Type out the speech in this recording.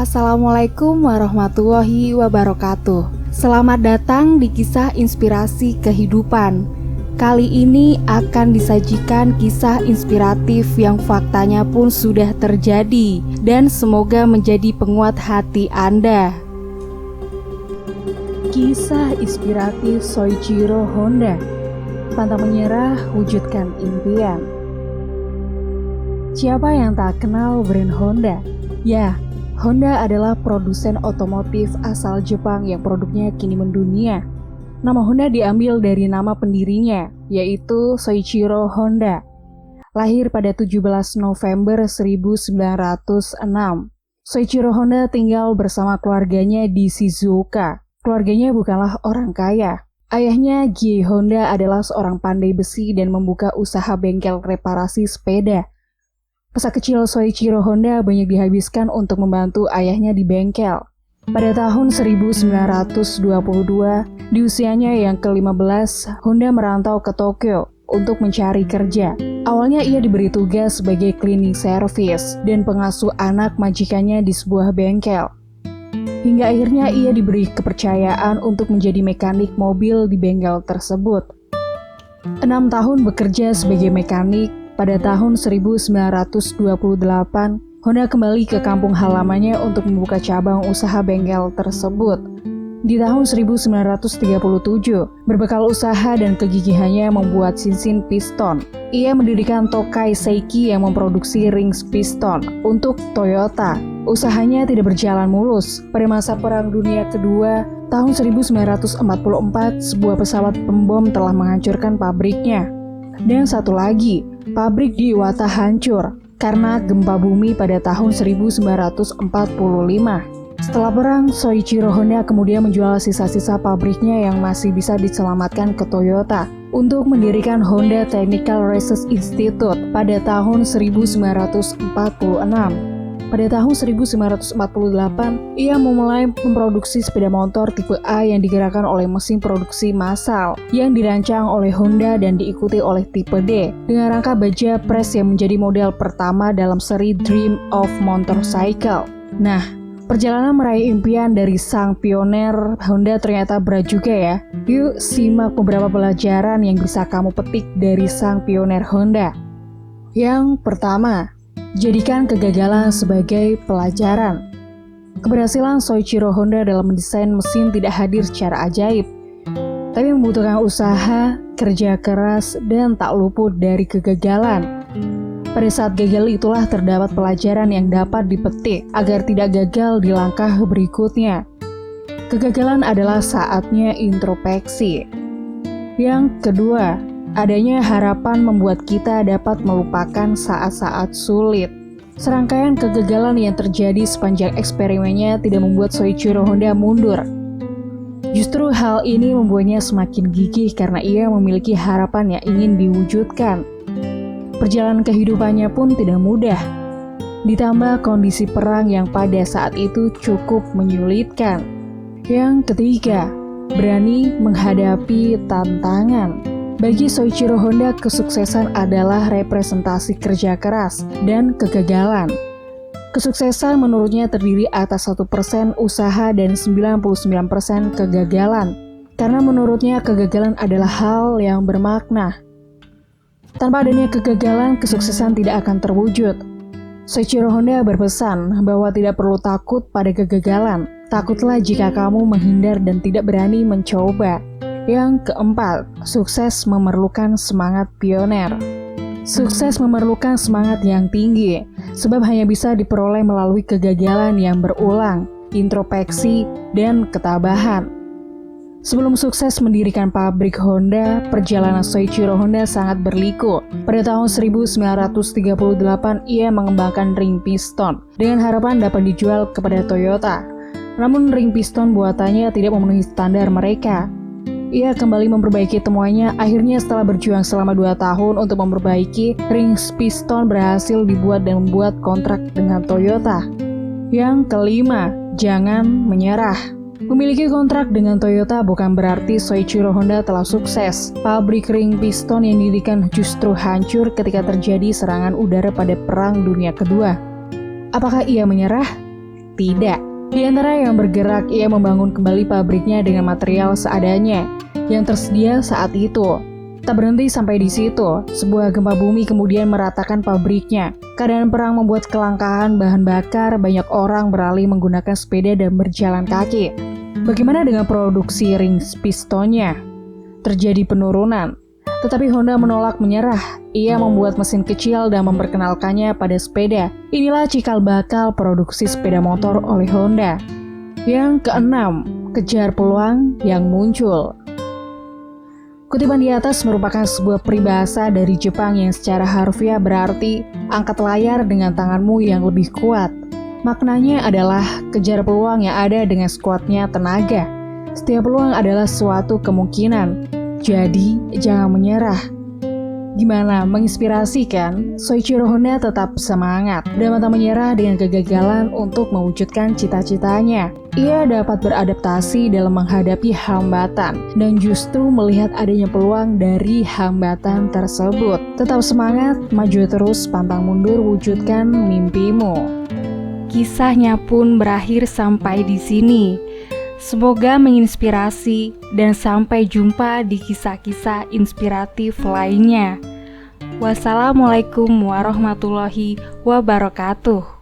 Assalamualaikum warahmatullahi wabarakatuh. Selamat datang di kisah inspirasi kehidupan. Kali ini akan disajikan kisah inspiratif yang faktanya pun sudah terjadi dan semoga menjadi penguat hati Anda. Kisah inspiratif Soichiro Honda. Pantang menyerah, wujudkan impian. Siapa yang tak kenal brand Honda? Ya, Honda adalah produsen otomotif asal Jepang yang produknya kini mendunia. Nama Honda diambil dari nama pendirinya, yaitu Soichiro Honda. Lahir pada 17 November 1906. Soichiro Honda tinggal bersama keluarganya di Shizuoka. Keluarganya bukanlah orang kaya. Ayahnya, Gie Honda, adalah seorang pandai besi dan membuka usaha bengkel reparasi sepeda. Masa kecil Soichiro Honda banyak dihabiskan untuk membantu ayahnya di bengkel. Pada tahun 1922, di usianya yang ke-15, Honda merantau ke Tokyo untuk mencari kerja. Awalnya ia diberi tugas sebagai cleaning service dan pengasuh anak majikannya di sebuah bengkel. Hingga akhirnya ia diberi kepercayaan untuk menjadi mekanik mobil di bengkel tersebut. 6 tahun bekerja sebagai mekanik. Pada tahun 1928, Honda kembali ke kampung halamannya untuk membuka cabang usaha bengkel tersebut. Di tahun 1937, berbekal usaha dan kegigihannya membuat cincin piston, ia mendirikan Tokai Seiki yang memproduksi ring piston untuk Toyota. Usahanya tidak berjalan mulus. Pada masa Perang Dunia Kedua, tahun 1944, sebuah pesawat pembom telah menghancurkan pabriknya. Dan satu lagi, pabrik di Iwata hancur karena gempa bumi pada tahun 1945. Setelah perang, Soichiro Honda kemudian menjual sisa-sisa pabriknya yang masih bisa diselamatkan ke Toyota untuk mendirikan Honda Technical Research Institute pada tahun 1946. Pada tahun 1948, ia memulai memproduksi sepeda motor tipe A yang digerakkan oleh mesin produksi massal yang dirancang oleh Honda dan diikuti oleh tipe D dengan rangka baja pres yang menjadi model pertama dalam seri Dream of Motorcycle. Nah, perjalanan meraih impian dari sang pioner Honda ternyata berat juga ya. Yuk simak beberapa pelajaran yang bisa kamu petik dari sang pioner Honda. Yang pertama, jadikan kegagalan sebagai pelajaran. Keberhasilan Soichiro Honda dalam mendesain mesin tidak hadir secara ajaib, tapi membutuhkan usaha, kerja keras, dan tak luput dari kegagalan. Pada saat gagal itulah terdapat pelajaran yang dapat dipetik agar tidak gagal di langkah berikutnya. Kegagalan adalah saatnya introspeksi. Yang kedua, adanya harapan membuat kita dapat melupakan saat-saat sulit. Serangkaian kegagalan yang terjadi sepanjang eksperimennya tidak membuat Soichiro Honda mundur. Justru hal ini membuatnya semakin gigih karena ia memiliki harapan yang ingin diwujudkan. Perjalanan kehidupannya pun tidak mudah. Ditambah kondisi perang yang pada saat itu cukup menyulitkan. Yang ketiga, berani menghadapi tantangan. Bagi Soichiro Honda, kesuksesan adalah representasi kerja keras dan kegagalan. Kesuksesan menurutnya terdiri atas 1% usaha dan 99% kegagalan. Karena menurutnya kegagalan adalah hal yang bermakna. Tanpa adanya kegagalan, kesuksesan tidak akan terwujud. Soichiro Honda berpesan bahwa tidak perlu takut pada kegagalan. Takutlah jika kamu menghindar dan tidak berani mencoba. Yang keempat, sukses memerlukan semangat pioner. Sukses memerlukan semangat yang tinggi, sebab hanya bisa diperoleh melalui kegagalan yang berulang, introspeksi, dan ketabahan. Sebelum sukses mendirikan pabrik Honda, perjalanan Soichiro Honda sangat berliku. Pada tahun 1938, ia mengembangkan ring piston dengan harapan dapat dijual kepada Toyota. Namun ring piston buatannya tidak memenuhi standar mereka. Ia kembali memperbaiki temuannya. Akhirnya setelah berjuang selama 2 tahun untuk memperbaiki, ring piston berhasil dibuat dan membuat kontrak dengan Toyota. Yang kelima, jangan menyerah. Memiliki kontrak dengan Toyota bukan berarti Soichiro Honda telah sukses. Pabrik ring piston yang didirikan justru hancur ketika terjadi serangan udara pada Perang Dunia Kedua. Apakah ia menyerah? Tidak. Di antara yang bergerak, ia membangun kembali pabriknya dengan material seadanya yang tersedia saat itu. Tak berhenti sampai di situ, sebuah gempa bumi kemudian meratakan pabriknya. Keadaan perang membuat kelangkaan bahan bakar, banyak orang beralih menggunakan sepeda dan berjalan kaki. Bagaimana dengan produksi ring pistonnya? Terjadi penurunan. Tetapi Honda menolak menyerah. Ia membuat mesin kecil dan memperkenalkannya pada sepeda. Inilah cikal bakal produksi sepeda motor oleh Honda. Yang keenam, kejar peluang yang muncul. Kutipan di atas merupakan sebuah peribahasa dari Jepang yang secara harfiah berarti angkat layar dengan tanganmu yang lebih kuat. Maknanya adalah kejar peluang yang ada dengan sekuatnya tenaga. Setiap peluang adalah suatu kemungkinan. Jadi, jangan menyerah. Gimana, menginspirasi kan? Soichiro Honda tetap semangat dan pantang menyerah dengan kegagalan untuk mewujudkan cita-citanya. Ia dapat beradaptasi dalam menghadapi hambatan dan justru melihat adanya peluang dari hambatan tersebut. Tetap semangat, maju terus, pantang mundur, wujudkan mimpimu. Kisahnya pun berakhir sampai di sini. Semoga menginspirasi dan sampai jumpa di kisah-kisah inspiratif lainnya. Wassalamualaikum warahmatullahi wabarakatuh.